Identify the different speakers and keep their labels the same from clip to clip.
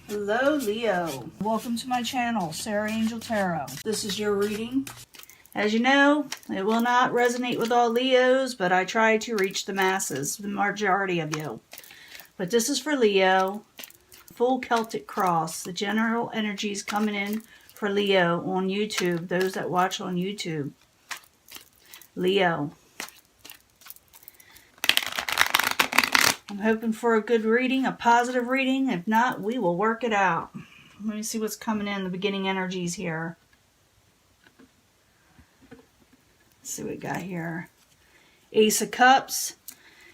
Speaker 1: Hello, Leo. Welcome to my channel, Sarah Angel Tarot. This is your reading. As you know, it will not resonate with all Leos, but I try to reach the masses, the majority of you. But this is for Leo. Full Celtic cross. The general energies coming in for Leo on YouTube. Those that watch on YouTube. Leo. I'm hoping for a good reading, a positive reading. If not, we will work it out. Let me see what's coming in, the beginning energies here. Let's see what we got here. Ace of Cups.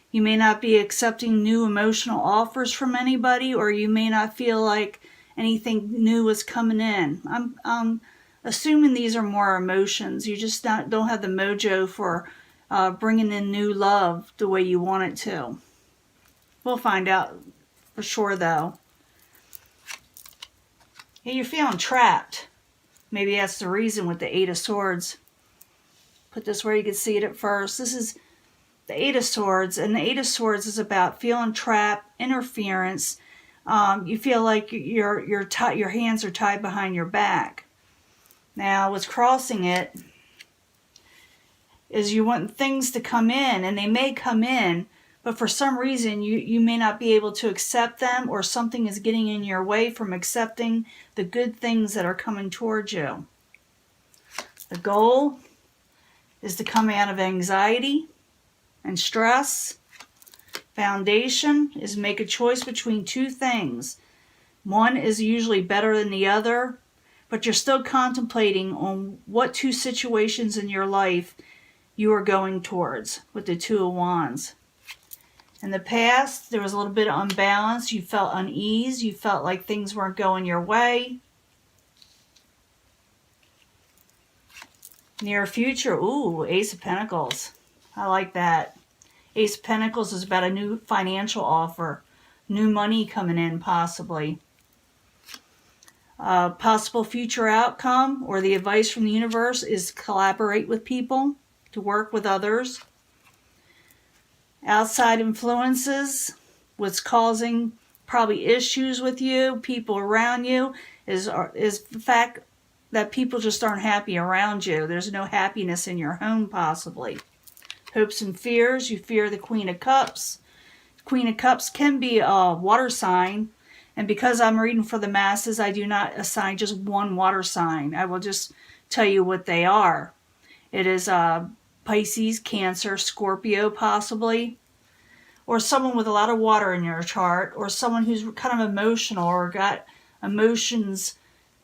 Speaker 1: You may not be accepting new emotional offers from anybody, or you may not feel like anything new is coming in. I'm assuming these are more emotions. You just don't have the mojo for bringing in new love the way you want it to. We'll find out for sure, though. Yeah, you're feeling trapped. Maybe that's the reason with the Eight of Swords. Put this where you can see it at first. This is the Eight of Swords, and the Eight of Swords is about feeling trapped, interference. You feel like your hands are tied behind your back. Now, what's crossing it is you want things to come in, and they may come in, but for some reason, you may not be able to accept them, or something is getting in your way from accepting the good things that are coming towards you. The goal is to come out of anxiety and stress. Foundation is make a choice between two things. One is usually better than the other, but you're still contemplating on what two situations in your life you are going towards with the Two of Wands. In the past, there was a little bit of unbalance. You felt unease. You felt like things weren't going your way. Near future, ooh, Ace of Pentacles. I like that. Ace of Pentacles is about a new financial offer. New money coming in, possibly. Possible future outcome or the advice from the universe is collaborate with people, to work with others. Outside influences, what's causing probably issues with you, people around you, is the fact that people just aren't happy around you. There's no happiness in your home, possibly. Hopes and fears, you fear the Queen of Cups. Queen of Cups can be a water sign, and because I'm reading for the masses, I do not assign just one water sign. I will just tell you what they are. It is Pisces, Cancer, Scorpio, possibly, or someone with a lot of water in your chart, or someone who's kind of emotional or got emotions.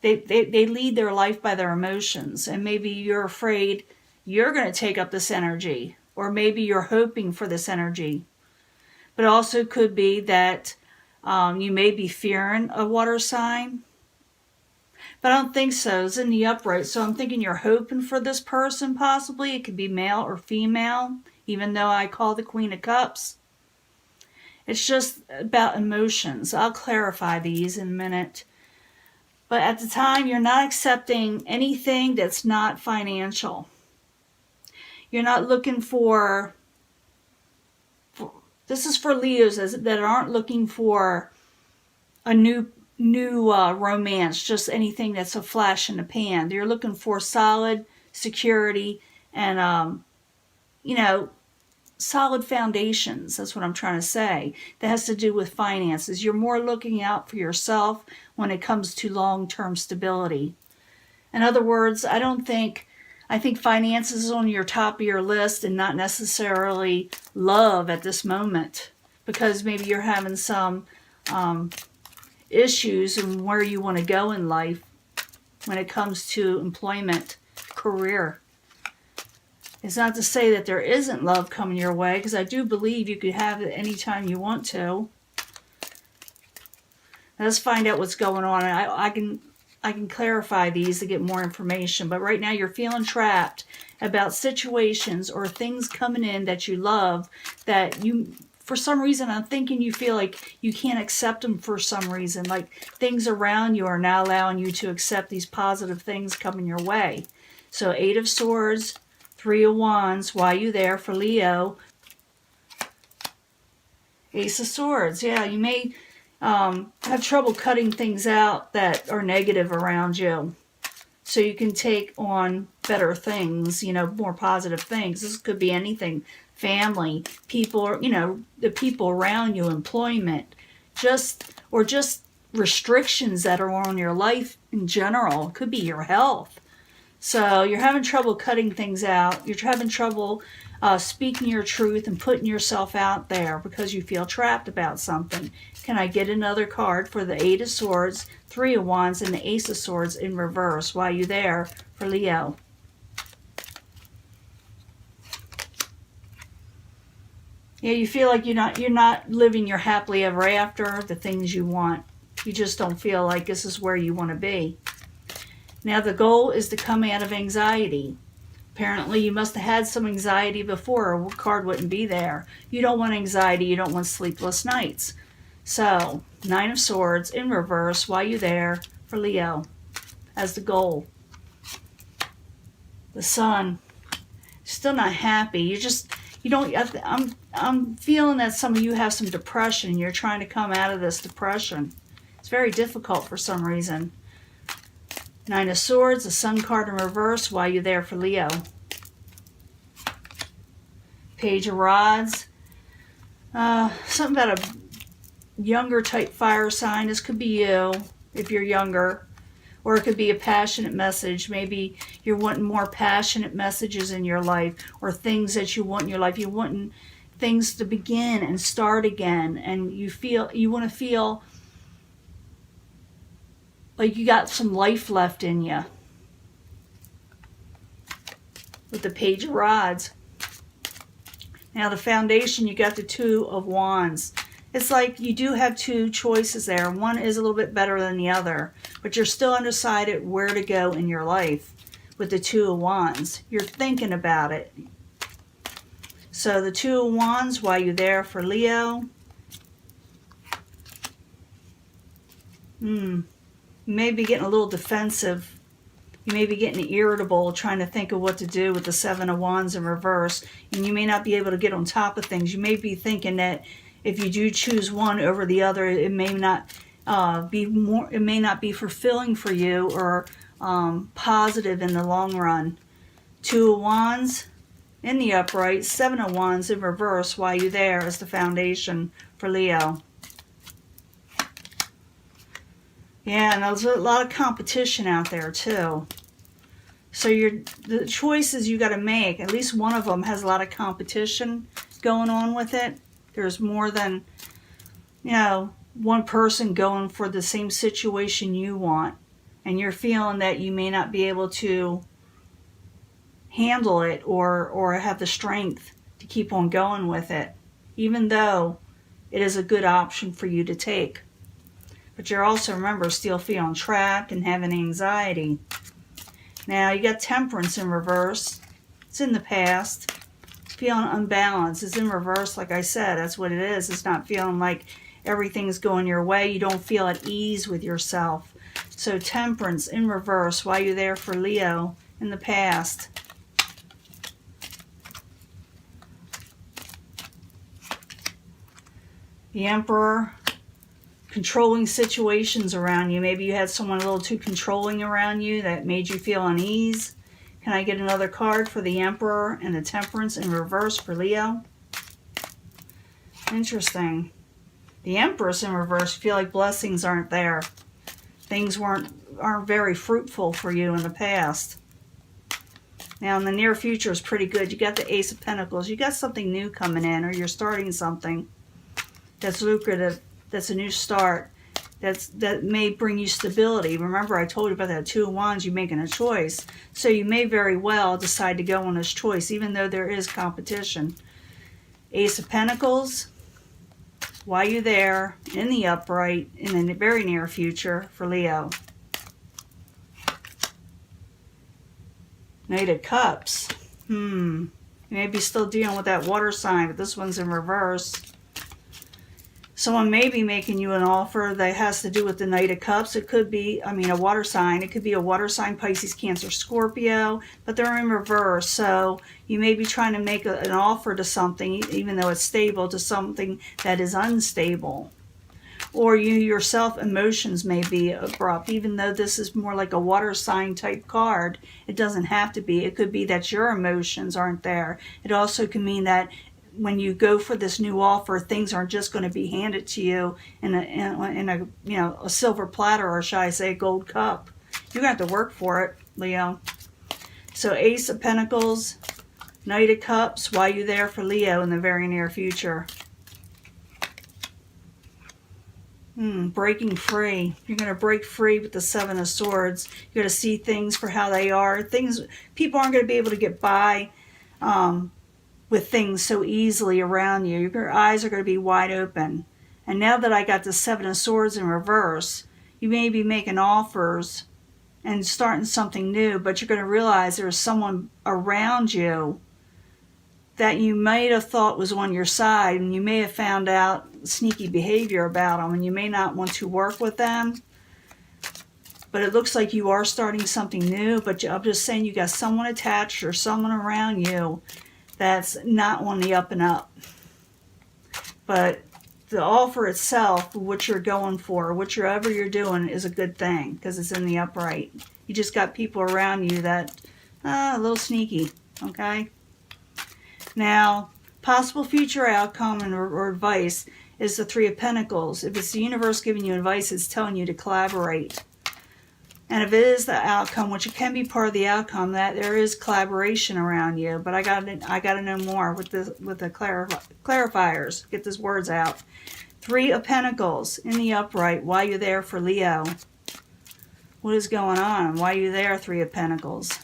Speaker 1: They lead their life by their emotions, and maybe you're afraid you're going to take up this energy, or maybe you're hoping for this energy. But it also could be that you may be fearing a water sign. But I don't think so. It's in the upright. So I'm thinking you're hoping for this person, possibly. It could be male or female, even though I call the Queen of Cups. It's just about emotions. I'll clarify these in a minute. But at the time, you're not accepting anything that's not financial. You're not looking for this is for Leos that aren't looking for a new romance, just anything that's a flash in the pan. You're looking for solid security and, solid foundations. That's what I'm trying to say. That has to do with finances. You're more looking out for yourself when it comes to long-term stability. In other words, I think finances is on your top of your list and not necessarily love at this moment, because maybe you're having some issues in where you want to go in life when it comes to employment, career. It's not to say that there isn't love coming your way, because I do believe you could have it anytime you want to. Let's find out what's going on. I can clarify these to get more information, but right now you're feeling trapped about situations or things coming in that you love that you, for some reason, I'm thinking you feel like you can't accept them for some reason. Like things around you are not allowing you to accept these positive things coming your way. So Eight of Swords, Three of Wands, why you there for Leo? Ace of Swords, yeah, you may have trouble cutting things out that are negative around you, so you can take on better things, you know, more positive things. This could be anything: family, people, you know, the people around you, employment, just restrictions that are on your life in general. It could be your health. So you're having trouble cutting things out. You're having trouble speaking your truth and putting yourself out there because you feel trapped about something. Can I get another card for the Eight of Swords, Three of Wands, and the Ace of Swords in reverse? Why are you there for Leo? Yeah, you feel like you're not living your happily ever after, the things you want. You just don't feel like this is where you want to be. Now the goal is to come out of anxiety. Apparently you must have had some anxiety before, or a card wouldn't be there. You don't want anxiety, you don't want sleepless nights. So, Nine of Swords in reverse, why are you there for Leo as the goal? The Sun, still not happy. You don't, I'm feeling that some of you have some depression. You're trying to come out of this depression. It's very difficult for some reason. Nine of Swords, the Sun card in reverse. Why are you there for Leo? Page of Rods. Something about a younger type fire sign. This could be you if you're younger. Or it could be a passionate message. Maybe you're wanting more passionate messages in your life, or things that you want in your life. You're wanting things to begin and start again. And you want to feel like you got some life left in you. With the Page of Rods. Now the foundation, you got the Two of Wands. It's like you do have two choices there. One is a little bit better than the other, but you're still undecided where to go in your life with the Two of Wands. You're thinking about it. So the Two of Wands, why are you there for Leo? You may be getting a little defensive. You may be getting irritable, trying to think of what to do with the Seven of Wands in reverse. And you may not be able to get on top of things. You may be thinking that if you do choose one over the other, it may not be fulfilling for you or positive in the long run. Two of Wands in the upright, Seven of Wands in reverse. Why are you there as the foundation for Leo? Yeah, and there's a lot of competition out there too. So the choices you got to make, at least one of them has a lot of competition going on with it. There's more than, you know, one person going for the same situation you want. And you're feeling that you may not be able to handle it or have the strength to keep on going with it, even though it is a good option for you to take. But you're also, remember, still feeling trapped and having anxiety. Now, you got Temperance in reverse. It's in the past. Feeling unbalanced. It's in reverse, like I said. That's what it is. It's not feeling like everything's going your way. You don't feel at ease with yourself. So, Temperance in reverse. Why are you there for Leo in the past? The Emperor. Controlling situations around you. Maybe you had someone a little too controlling around you that made you feel unease. Can I get another card for the Emperor and the Temperance in reverse for Leo? Interesting. The Empress in reverse, you feel like blessings aren't there. Things aren't very fruitful for you in the past. Now in the near future is pretty good. You got the Ace of Pentacles. You got something new coming in, or you're starting something that's lucrative. That's a new start. That may bring you stability. Remember, I told you about that Two of Wands, you're making a choice. So you may very well decide to go on this choice, even though there is competition. Ace of Pentacles, why are you there in the upright in the very near future for Leo? Knight of Cups. You may be still dealing with that water sign, but this one's in reverse. Someone may be making you an offer that has to do with the Knight of Cups. It could be, a water sign. It could be a water sign, Pisces, Cancer, Scorpio, but they're in reverse. So you may be trying to make an offer to something, even though it's stable, to something that is unstable. Or you yourself, emotions may be abrupt. Even though this is more like a water sign type card, it doesn't have to be. It could be that your emotions aren't there. It also can mean that when you go for this new offer, things aren't just going to be handed to you in a a silver platter, or shall I say a gold cup. You're going to have to work for it, Leo. So Ace of Pentacles, Knight of Cups, why are you there for Leo in the very near future? Breaking free. You're going to break free with the Seven of Swords. You're going to see things for how they are. People aren't going to be able to get by with things so easily around you. Your eyes are going to be wide open. And now that I got the Seven of Swords in reverse, you may be making offers and starting something new, but you're going to realize there's someone around you that you might have thought was on your side, and you may have found out sneaky behavior about them, and you may not want to work with them. But it looks like you are starting something new, but I'm just saying you got someone attached or someone around you that's not on the up and up. But the offer itself, what you're going for, whichever you're doing, is a good thing because it's in the upright. You just got people around you that a little sneaky, okay? Now, possible future outcome or advice is the Three of Pentacles. If it's the universe giving you advice, it's telling you to collaborate. And if it is the outcome, which it can be part of the outcome, that there is collaboration around you. But I got to know more with the clarifiers. Get these words out. Three of Pentacles in the upright. Why you're there for Leo? What is going on? Why are you there, Three of Pentacles?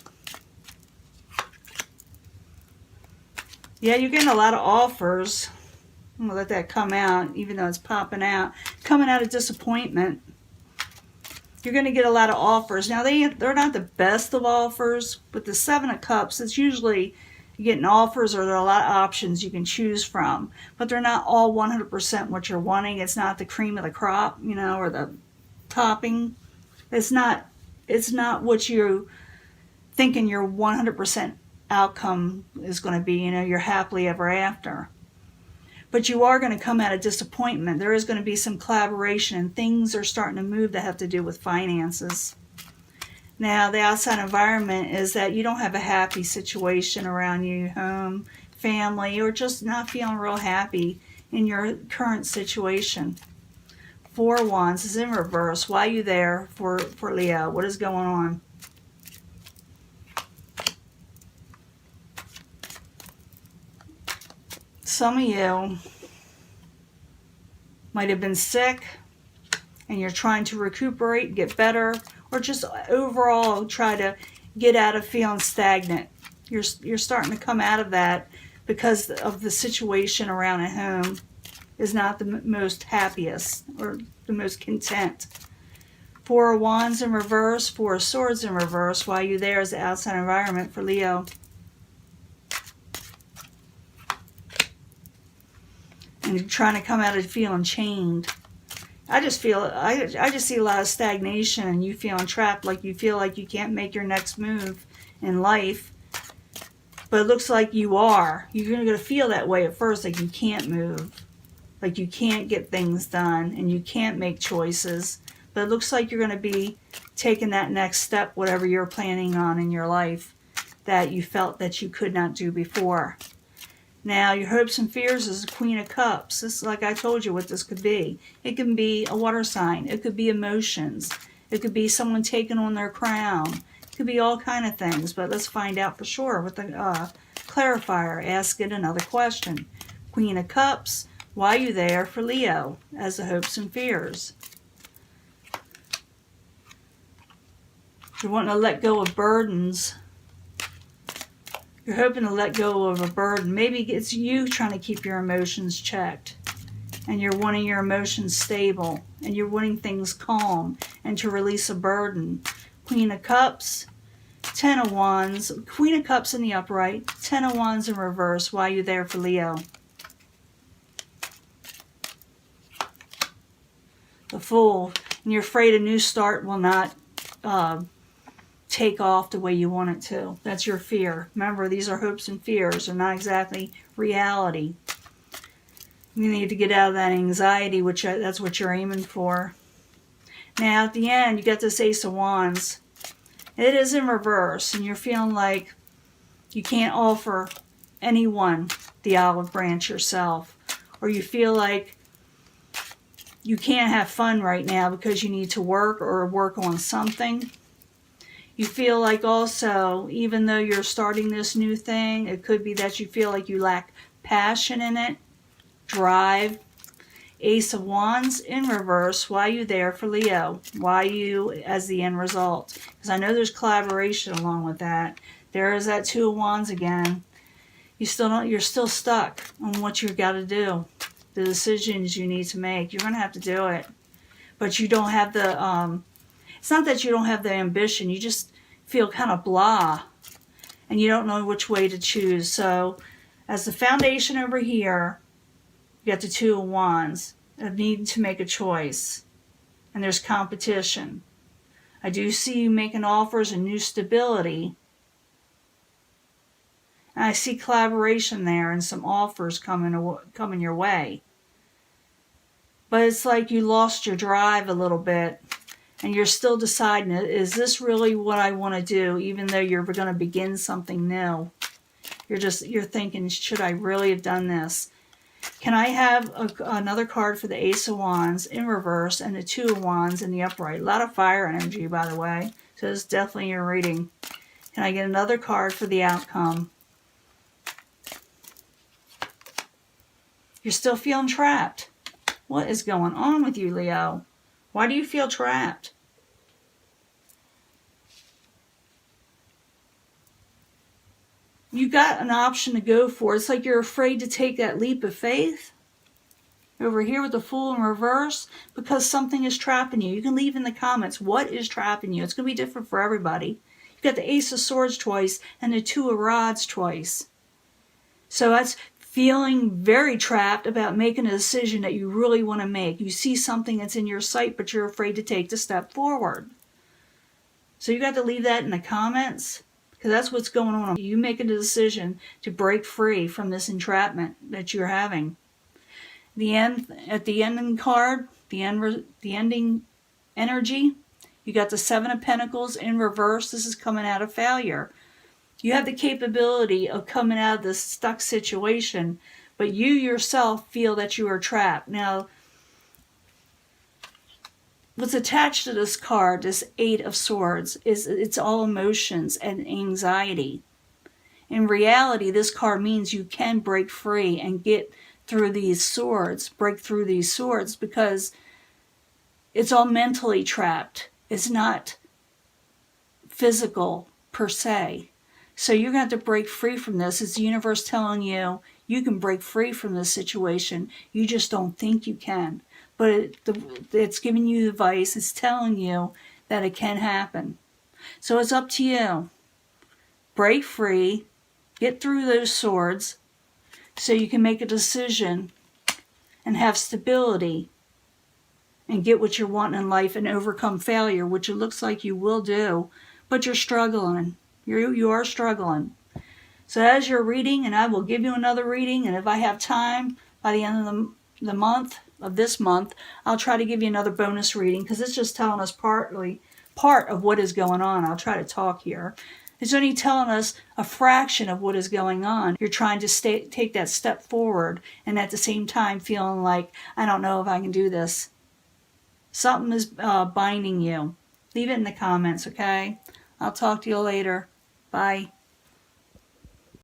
Speaker 1: Yeah, you're getting a lot of offers. I'm going to let that come out, even though it's popping out. Coming out of disappointment. You're going to get a lot of offers. Now, they're not the best of offers, but the Seven of Cups, it's usually you're getting offers, or there are a lot of options you can choose from. But they're not all 100% what you're wanting. It's not the cream of the crop, or the topping. It's not what you're thinking your 100% outcome is going to be, you're happily ever after. But you are going to come out of disappointment. There is going to be some collaboration, and things are starting to move that have to do with finances. Now, the outside environment is that you don't have a happy situation around you, home, family, or just not feeling real happy in your current situation. Four of Wands is in reverse. Why are you there for Leo? What is going on? Some of you might have been sick and you're trying to recuperate, get better, or just overall try to get out of feeling stagnant. You're starting to come out of that because of the situation around at home is not the most happiest or the most content. Four of Wands in reverse, Four of Swords in reverse. Why are you there as the outside environment for Leo? And you're trying to come out of feeling chained. I just see a lot of stagnation, and you feeling trapped, like you feel like you can't make your next move in life. But it looks like you are. You're going to feel that way at first, like you can't move, like you can't get things done, and you can't make choices. But it looks like you're going to be taking that next step, whatever you're planning on in your life, that you felt that you could not do before. Now, your hopes and fears is the Queen of Cups. This is like I told you what this could be. It can be a water sign. It could be emotions. It could be someone taking on their crown. It could be all kind of things. But let's find out for sure with the clarifier. Ask it another question. Queen of Cups, why are you there for Leo as the hopes and fears? You're wanting to let go of burdens. You're hoping to let go of a burden. Maybe it's you trying to keep your emotions checked. And you're wanting your emotions stable. And you're wanting things calm. And to release a burden. Queen of Cups. Ten of Wands. Queen of Cups in the upright. Ten of Wands in reverse. Why are you there for Leo? The Fool. And you're afraid a new start will not take off the way you want it to. That's your fear. Remember, these are hopes and fears. They're not exactly reality. You need to get out of that anxiety, which that's what you're aiming for. Now, at the end, you got this Ace of Wands. It is in reverse, and you're feeling like you can't offer anyone the olive branch yourself. Or you feel like you can't have fun right now because you need to work or work on something. You feel like also, even though you're starting this new thing, it could be that you feel like you lack passion in it, drive. Ace of Wands in reverse. Why are you there for Leo? Why you as the end result? Because I know there's collaboration along with that. There is that Two of Wands again. You still don't. You're still stuck on what you've got to do, the decisions you need to make. You're going to have to do it, but you don't have the. It's not that you don't have the ambition. You just feel kind of blah, and you don't know which way to choose. So, as the foundation over here, you got the Two of Wands of needing to make a choice. And there's competition. I do see you making offers and new stability. And I see collaboration there and some offers coming your way. But it's like you lost your drive a little bit. And you're still deciding, is this really what I want to do? Even though you're going to begin something new. You're thinking, should I really have done this? Can I have another card for the Ace of Wands in reverse and the Two of Wands in the upright? A lot of fire energy, by the way. So it's definitely your reading. Can I get another card for the outcome? You're still feeling trapped. What is going on with you, Leo? Why do you feel trapped? You got an option to go for. It's like you're afraid to take that leap of faith. Over here with the Fool in reverse, because something is trapping you. You can leave in the comments what is trapping you. It's going to be different for everybody. You've got the Ace of Swords twice and the Two of Rods twice. So that's feeling very trapped about making a decision that you really want to make. You see something that's in your sight, but you're afraid to take the step forward. So you got to leave that in the comments. Because that's what's going on. You making a decision to break free from this entrapment that you're having. At the ending card, the ending energy, you got the Seven of Pentacles in reverse. This is coming out of failure. You have the capability of coming out of this stuck situation, but you yourself feel that you are trapped. Now, what's attached to this card, this Eight of Swords, is it's all emotions and anxiety. In reality, this card means you can break free and get through these swords, break through these swords, because it's all mentally trapped. It's not physical per se. So you're going to have to break free from this. It's the universe telling you you can break free from this situation. You just don't think you can. But it's giving you advice. It's telling you that it can happen. So it's up to you. Break free. Get through those swords so you can make a decision and have stability and get what you're wanting in life and overcome failure, which it looks like you will do. But you're struggling. You are struggling. So as you're reading, and I will give you another reading, and if I have time by the end of this month, I'll try to give you another bonus reading, because it's just telling us part of what is going on. I'll try to talk here. It's only telling us a fraction of what is going on. You're trying to take that step forward, and at the same time feeling like, I don't know if I can do this. Something is binding you. Leave it in the comments, okay? I'll talk to you later. Bye.